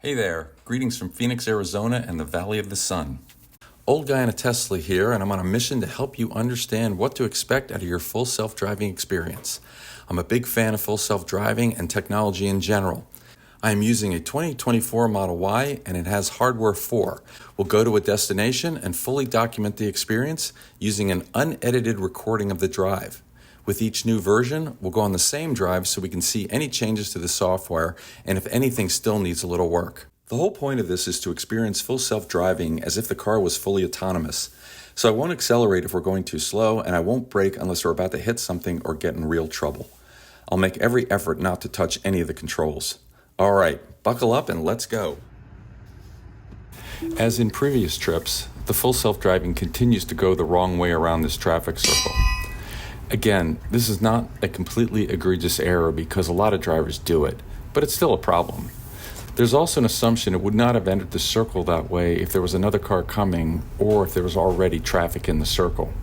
Hey there, greetings from Phoenix, Arizona and the Valley of the Sun. Old Guy in a Tesla here, and I'm on a mission to help you understand what to expect out of your full self-driving experience. I'm a big fan of full self-driving and technology in general. I am using a 2024 Model Y and it has hardware 4. We'll go to a destination and fully document the experience using an unedited recording of the drive. With each new version, we'll go on the same drive so we can see any changes to the software and if anything still needs a little work. The whole point of this is to experience full self-driving as if the car was fully autonomous. So I won't accelerate if we're going too slow, and I won't brake unless we're about to hit something or get in real trouble. I'll make every effort not to touch any of the controls. All right, buckle up and let's go. As in previous trips, the full self-driving continues to go the wrong way around this traffic circle. Again, this is not a completely egregious error because a lot of drivers do it, but it's still a problem. There's also an assumption it would not have entered the circle that way if there was another car coming or if there was already traffic in the circle.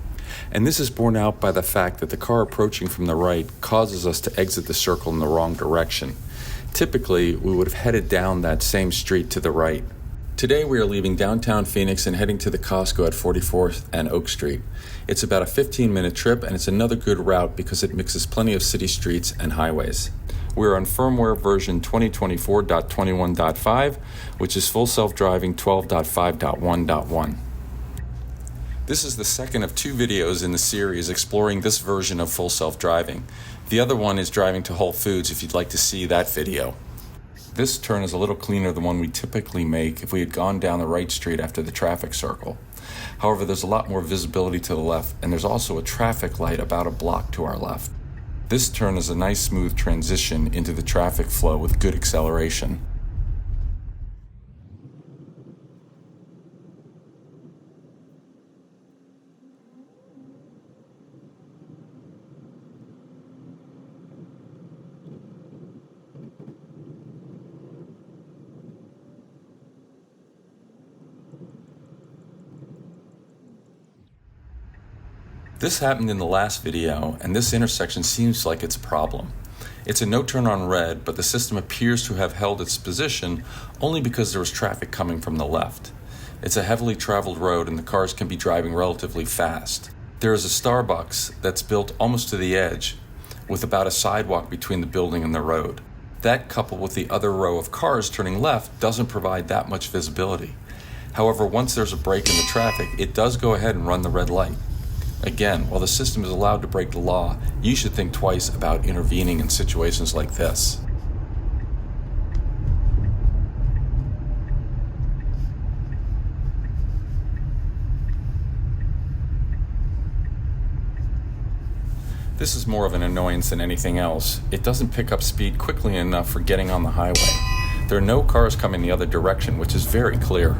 And this is borne out by the fact that the car approaching from the right causes us to exit the circle in the wrong direction. Typically, we would have headed down that same street to the right. Today we are leaving downtown Phoenix and heading to the CostCo at 44th and Oak Street. It's about a 15-minute trip and it's another good route because it mixes plenty of city streets and highways. We're on firmware version 2024.21.5, which is full self-driving 12.5.1.1. This is the second of 2 videos in the series exploring this version of full self-driving. The other one is driving to Whole Foods if you'd like to see that video. This turn is a little cleaner than one we typically make if we had gone down the right street after the traffic circle. However, there's a lot more visibility to the left, and there's also a traffic light about a block to our left. This turn is a nice smooth transition into the traffic flow with good acceleration. This happened in the last video, and this intersection seems like it's a problem. It's a no turn on red, but the system appears to have held its position only because there was traffic coming from the left. It's a heavily traveled road and the cars can be driving relatively fast. There is a Starbucks that's built almost to the edge, with about a sidewalk between the building and the road. That, coupled with the other row of cars turning left, doesn't provide that much visibility. However, once there's a break in the traffic, it does go ahead and run the red light. Again, while the system is allowed to break the law, you should think twice about intervening in situations like this. This is more of an annoyance than anything else. It doesn't pick up speed quickly enough for getting on the highway. There are no cars coming the other direction, which is very clear.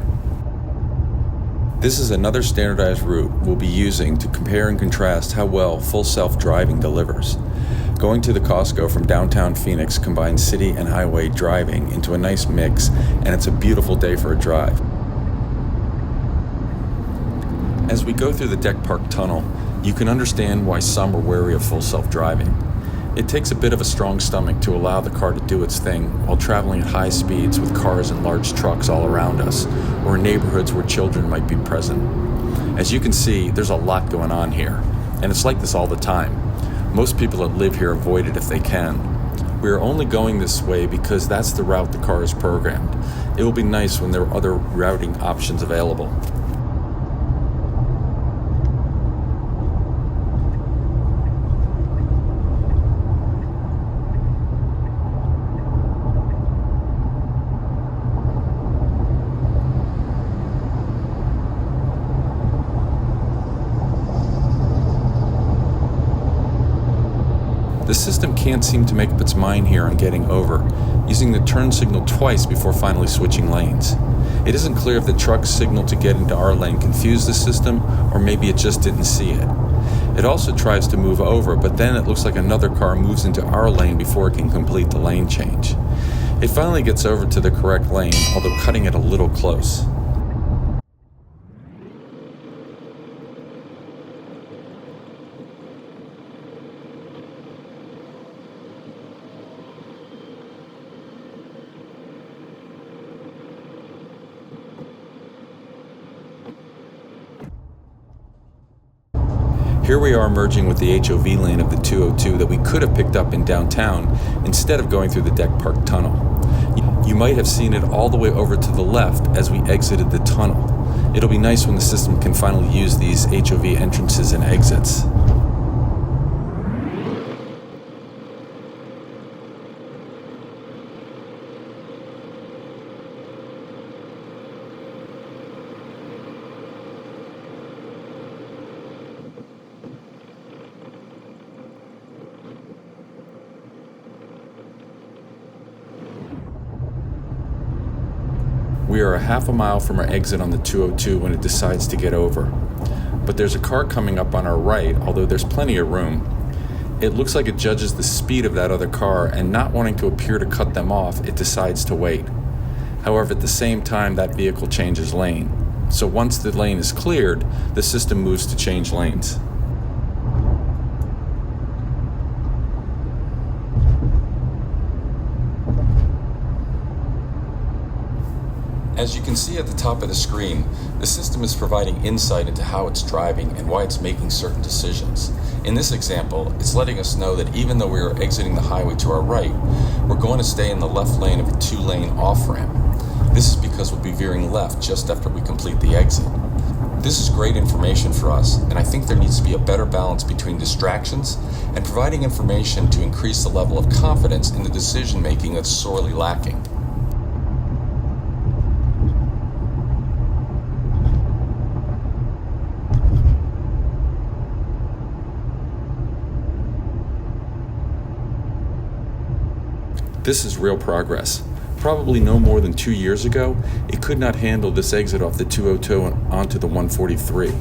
This is another standardized route we'll be using to compare and contrast how well full self-driving delivers. Going to the CostCo from downtown Phoenix combines city and highway driving into a nice mix, and it's a beautiful day for a drive. As we go through the Deck Park Tunnel, you can understand why some are wary of full self-driving. It takes a bit of a strong stomach to allow the car to do its thing while traveling at high speeds with cars and large trucks all around us, or in neighborhoods where children might be present. As you can see, there's a lot going on here, and it's like this all the time. Most people that live here avoid it if they can. We are only going this way because that's the route the car is programmed. It will be nice when there are other routing options available. The system can't seem to make up its mind here on getting over, using the turn signal twice before finally switching lanes. It isn't clear if the truck's signal to get into our lane confused the system, or maybe it just didn't see it. It also tries to move over, but then it looks like another car moves into our lane before it can complete the lane change. It finally gets over to the correct lane, although cutting it a little close. Here we are merging with the HOV lane of the 202 that we could have picked up in downtown instead of going through the Deck Park Tunnel. You might have seen it all the way over to the left as we exited the tunnel. It'll be nice when the system can finally use these HOV entrances and exits. We are a half a mile from our exit on the 202 when it decides to get over. But there's a car coming up on our right, although there's plenty of room. It looks like it judges the speed of that other car, and not wanting to appear to cut them off, it decides to wait. However, at the same time, that vehicle changes lane. So once the lane is cleared, the system moves to change lanes. As you can see at the top of the screen, the system is providing insight into how it's driving and why it's making certain decisions. In this example, it's letting us know that even though we are exiting the highway to our right, we're going to stay in the left lane of a 2-lane off-ramp. This is because we'll be veering left just after we complete the exit. This is great information for us, and I think there needs to be a better balance between distractions and providing information to increase the level of confidence in the decision-making that's sorely lacking. This is real progress. Probably no more than 2 years ago, it could not handle this exit off the 202 onto the 143.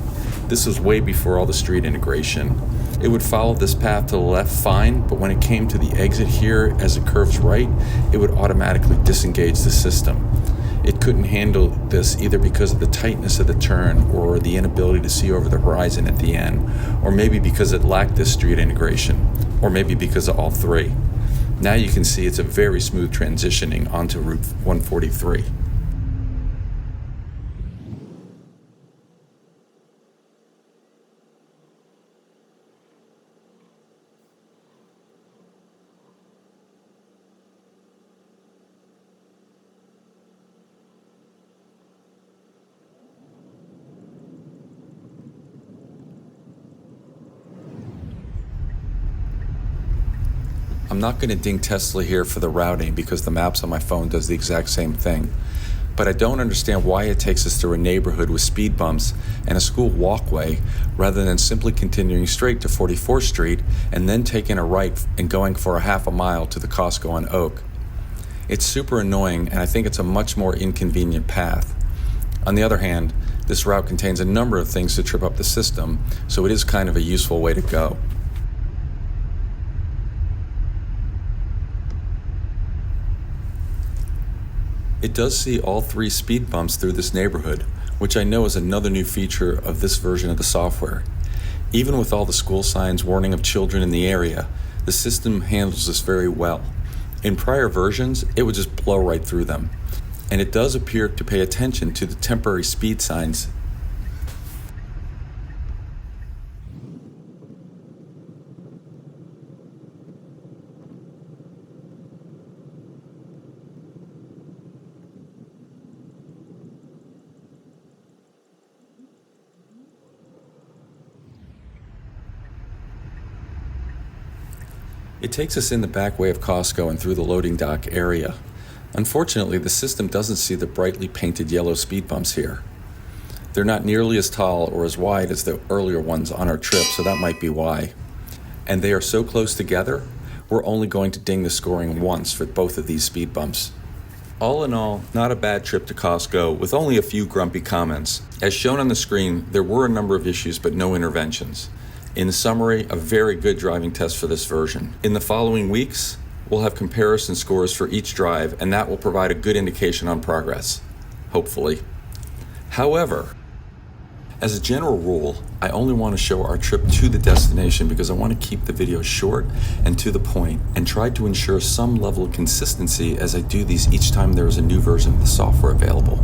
This was way before all the street integration. It would follow this path to the left fine, but when it came to the exit here as it curves right, it would automatically disengage the system. It couldn't handle this either because of the tightness of the turn or the inability to see over the horizon at the end, or maybe because it lacked this street integration, or maybe because of all three. Now you can see it's a very smooth transitioning onto Route 143. I'm not going to ding Tesla here for the routing because the maps on my phone does the exact same thing. But I don't understand why it takes us through a neighborhood with speed bumps and a school walkway rather than simply continuing straight to 44th Street and then taking a right and going for a half a mile to the CostCo on Oak. It's super annoying, and I think it's a much more inconvenient path. On the other hand, this route contains a number of things to trip up the system, so it is kind of a useful way to go. It does see all 3 speed bumps through this neighborhood, which I know is another new feature of this version of the software. Even with all the school signs warning of children in the area, the system handles this very well. In prior versions, it would just blow right through them. And it does appear to pay attention to the temporary speed signs. It takes us in the back way of CostCo and through the loading dock area. Unfortunately, the system doesn't see the brightly painted yellow speed bumps here. They're not nearly as tall or as wide as the earlier ones on our trip, so that might be why. And they are so close together, we're only going to ding the scoring once for both of these speed bumps. All in all, not a bad trip to CostCo with only a few grumpy comments. As shown on the screen, there were a number of issues but no interventions. In summary, a very good driving test for this version. In the following weeks, we'll have comparison scores for each drive, and that will provide a good indication on progress, hopefully. However, as a general rule, I only want to show our trip to the destination because I want to keep the video short and to the point and try to ensure some level of consistency as I do these each time there is a new version of the software available.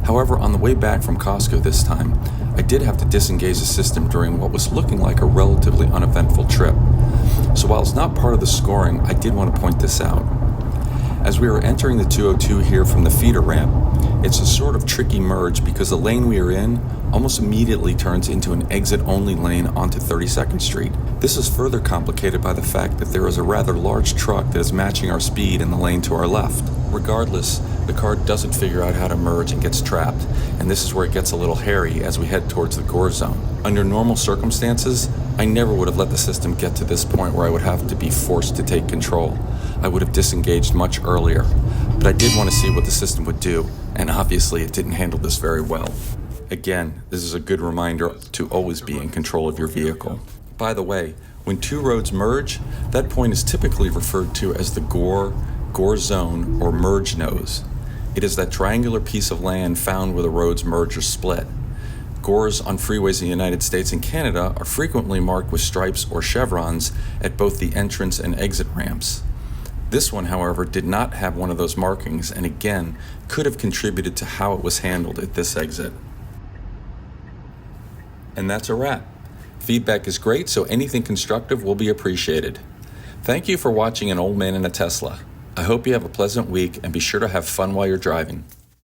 However, on the way back from CostCo this time, I did have to disengage the system during what was looking like a relatively uneventful trip. So while it's not part of the scoring, I did want to point this out. As we were entering the 202 here from the feeder ramp, it's a sort of tricky merge because the lane we are in almost immediately turns into an exit-only lane onto 32nd Street. This is further complicated by the fact that there is a rather large truck that is matching our speed in the lane to our left. Regardless, the car doesn't figure out how to merge and gets trapped, and this is where it gets a little hairy as we head towards the gore zone. Under normal circumstances, I never would have let the system get to this point where I would have to be forced to take control. I would have disengaged much earlier, but I did want to see what the system would do, and obviously it didn't handle this very well. Again, this is a good reminder to always be in control of your vehicle. By the way, when two roads merge, that point is typically referred to as the gore zone, or merge nose. It is that triangular piece of land found where the roads merge or split. Gores on freeways in the United States and Canada are frequently marked with stripes or chevrons at both the entrance and exit ramps. This one, however, did not have one of those markings and again could have contributed to how it was handled at this exit. And that's a wrap. Feedback is great, so anything constructive will be appreciated. Thank you for watching An Old Man in a Tesla. I hope you have a pleasant week and be sure to have fun while you're driving.